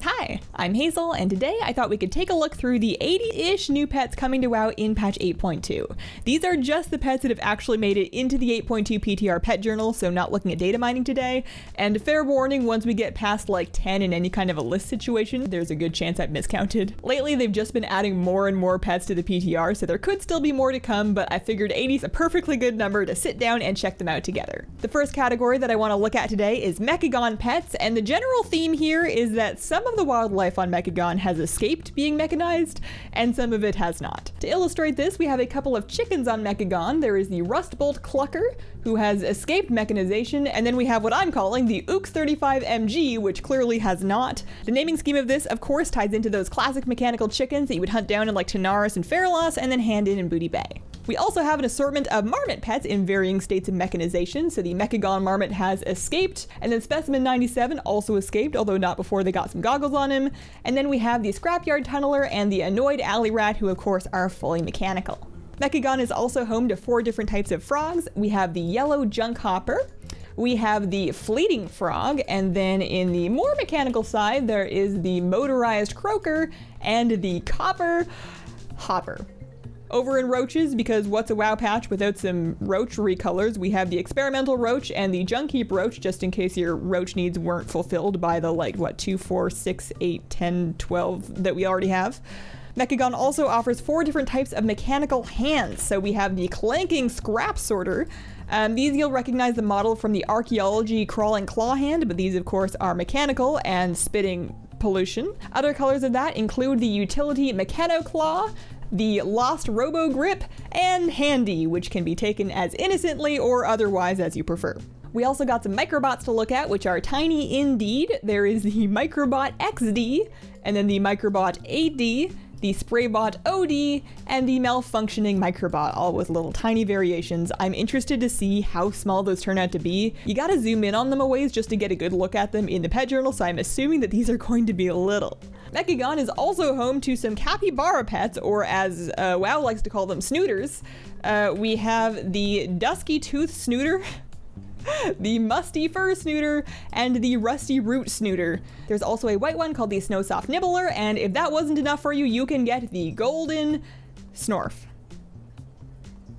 Hi, I'm Hazel, and today I thought we could take a look through the 80-ish new pets coming to WoW in patch 8.2. These are just the pets that have actually made it into the 8.2 PTR pet journal, so not looking at data mining today. And fair warning, once we get past like 10 in any kind of a list situation, there's a good chance I've miscounted. Lately, they've just been adding more and more pets to the PTR, so there could still be more to come, but I figured 80 is a perfectly good number to sit down and check them out together. The first category that I want to look at today is Mechagon pets, and the general theme here is that some of the wildlife on Mechagon has escaped being mechanized, and some of it has not. To illustrate this, we have a couple of chickens on Mechagon. There is the Rustbolt Clucker, who has escaped mechanization, and then we have what I'm calling the Ooks 35MG, which clearly has not. The naming scheme of this, of course, ties into those classic mechanical chickens that you would hunt down in like Tanaris and Faralas, and then hand in Booty Bay. We also have an assortment of marmot pets in varying states of mechanization, so the Mechagon marmot has escaped, and then Specimen 97 also escaped, although not before they got some goggles on him, and then we have the Scrapyard Tunneler and the Annoyed Alley Rat, who of course are fully mechanical. Mechagon is also home to 4 different types of frogs. We have the Yellow Junk Hopper, we have the Fleeting Frog, and then in the more mechanical side there is the Motorized Croaker and the Copper Hopper. Over in roaches, because what's a WoW patch without some roach recolors, we have the Experimental Roach and the Junk Heap Roach, just in case your roach needs weren't fulfilled by the 2, 4, 6, 8, 10, 12 that we already have. Mechagon also offers 4 different types of mechanical hands. So we have the Clanking Scrap Sorter. These you'll recognize the model from the Archaeology Crawling Claw Hand, but these of course are mechanical and spitting pollution. Other colors of that include the Utility Mechano Claw, the Lost Robo Grip, and Handy, which can be taken as innocently or otherwise as you prefer. We also got some Microbots to look at, which are tiny indeed. There is the Microbot XD, and then the Microbot AD, the Spraybot OD, and the Malfunctioning Microbot, all with little tiny variations. I'm interested to see how small those turn out to be. You gotta zoom in on them a ways just to get a good look at them in the pet journal, so I'm assuming that these are going to be little. Mechagon is also home to some Capybara Pets, or as WoW likes to call them, snooters. We have the Dusky Tooth Snooter, the Musty Fur Snooter, and the Rusty Root Snooter. There's also a white one called the Snowsoft Nibbler, and if that wasn't enough for you, you can get the Golden Snorf.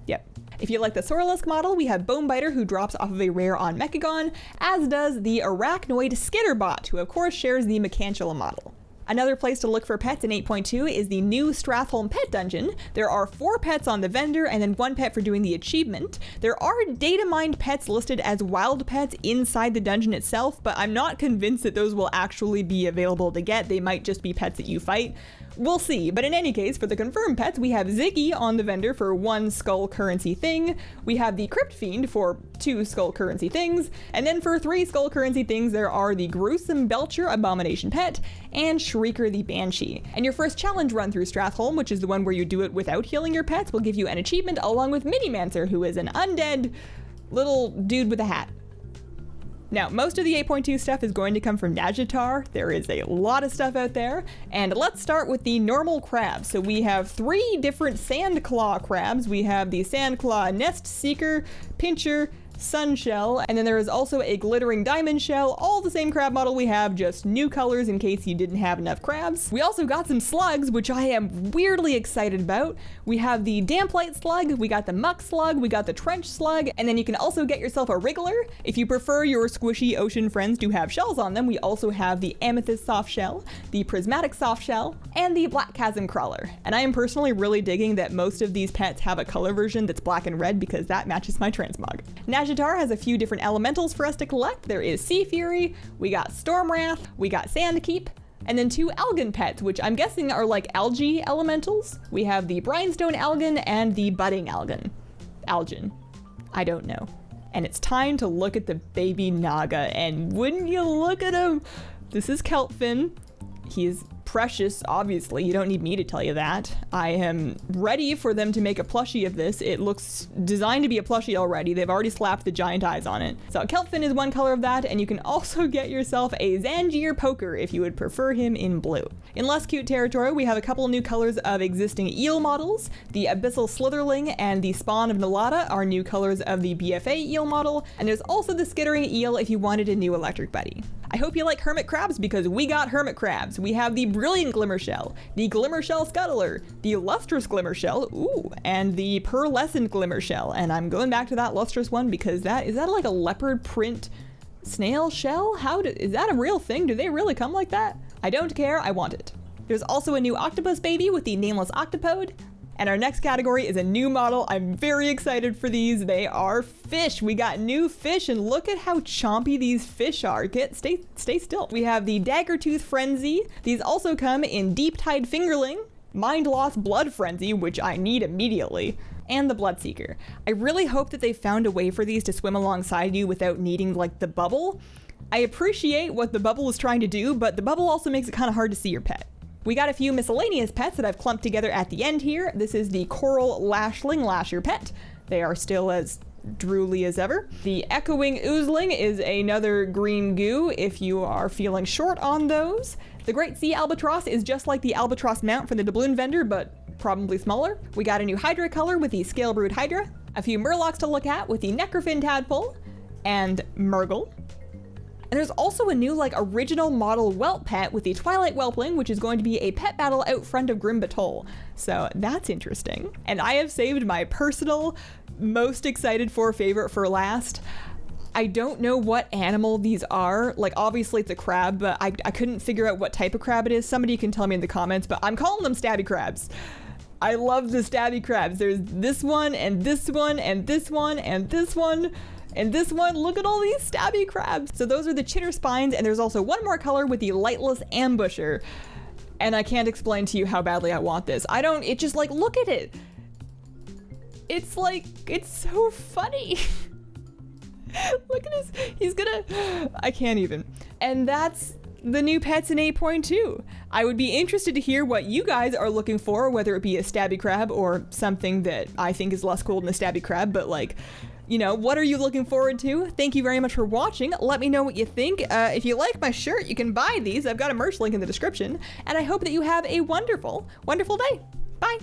Yep. If you like the Sorlusk model, we have Bonebiter, who drops off of a rare on Mechagon, as does the Arachnoid Skitterbot, who of course shares the Mechantula model. Another place to look for pets in 8.2 is the new Stratholme Pet Dungeon. There are 4 pets on the vendor and then 1 pet for doing the achievement. There are data mined pets listed as wild pets inside the dungeon itself, but I'm not convinced that those will actually be available to get. They might just be pets that you fight. We'll see, but in any case, for the confirmed pets, we have Ziggy on the vendor for 1 skull currency thing, we have the Crypt Fiend for 2 skull currency things, and then for 3 skull currency things there are the Gruesome Belcher Abomination Pet, and Shrieker the Banshee. And your first challenge run through Stratholme, which is the one where you do it without healing your pets, will give you an achievement along with Minimancer, who is an undead little dude with a hat. Now, most of the 8.2 stuff is going to come from Nazjatar. There is a lot of stuff out there, and let's start with the normal crabs. So we have 3 different Sandclaw crabs. We have the Sandclaw Nest Seeker, Pincher, Sunshell, and then there is also a Glittering Diamond Shell, all the same crab model we have, just new colors in case you didn't have enough crabs. We also got some slugs, which I am weirdly excited about. We have the Damplight Slug, we got the Muck Slug, we got the Trench Slug, and then you can also get yourself a Wriggler. If you prefer your squishy ocean friends to have shells on them, we also have the Amethyst Soft Shell, the Prismatic Soft Shell, and the Black Chasm Crawler. And I am personally really digging that most of these pets have a color version that's black and red because that matches my transmog. Nazjatar has a few different elementals for us to collect. There is Sea Fury, we got Stormwrath, we got Sandkeep, and then 2 Algan pets, which I'm guessing are like algae elementals. We have the Brinestone Algan and the Budding Algan. Algin. I don't know. And it's time to look at the baby Naga, and wouldn't you look at him? This is Kelpfin. He is precious, obviously. You don't need me to tell you that. I am ready for them to make a plushie of this. It looks designed to be a plushie already. They've already slapped the giant eyes on it. So Kelpfin is one color of that, and you can also get yourself a Zangier Poker if you would prefer him in blue. In less cute territory, we have a couple new colors of existing eel models. The Abyssal Slitherling and the Spawn of Nalata are new colors of the BFA eel model, and there's also the Skittering Eel if you wanted a new electric buddy. I hope you like Hermit Crabs because we got Hermit Crabs. We have the Brilliant Glimmer Shell, the Glimmer Shell Scuttler, the Lustrous Glimmer Shell, ooh, and the Pearlescent Glimmer Shell. And I'm going back to that lustrous one because is that like a leopard print snail shell? Is that a real thing? Do they really come like that? I don't care, I want it. There's also a new octopus baby with the Nameless Octopode. And our next category is a new model. I'm very excited for these. They are fish. We got new fish, and look at how chompy these fish are. Stay still. We have the Dagger Tooth Frenzy. These also come in Deep Tide Fingerling, Mind Loss Blood Frenzy, which I need immediately, and the Bloodseeker. I really hope that they found a way for these to swim alongside you without needing like the bubble. I appreciate what the bubble is trying to do, but the bubble also makes it kind of hard to see your pet. We got a few miscellaneous pets that I've clumped together at the end here. This is the Coral Lashling Lasher Pet. They are still as drooly as ever. The Echoing Oozling is another green goo if you are feeling short on those. The Great Sea Albatross is just like the Albatross mount from the doubloon vendor, but probably smaller. We got a new Hydra color with the Scale Brood Hydra, a few Murlocs to look at with the Necrofin Tadpole, and Murgle. And there's also a new like original model whelp pet with the Twilight Whelpling, which is going to be a pet battle out front of Grim Batol. So that's interesting. And I have saved my personal most excited for favorite for last. I don't know what animal these are. Like obviously it's a crab, but I couldn't figure out what type of crab it is. Somebody can tell me in the comments, but I'm calling them stabby crabs. I love the stabby crabs. There's this one and this one and this one and this one. And this one, look at all these stabby crabs. So those are the Chitter Spines, and there's also one more color with the Lightless Ambusher. And I can't explain to you how badly I want this. It's just like, look at it. It's like, it's so funny. Look at this, I can't even. And that's the new pets in 8.2. I would be interested to hear what you guys are looking for, whether it be a stabby crab or something that I think is less cool than a stabby crab, but like, you know, what are you looking forward to? Thank you very much for watching. Let me know what you think. If you like my shirt, you can buy these. I've got a merch link in the description. And I hope that you have a wonderful, wonderful day. Bye.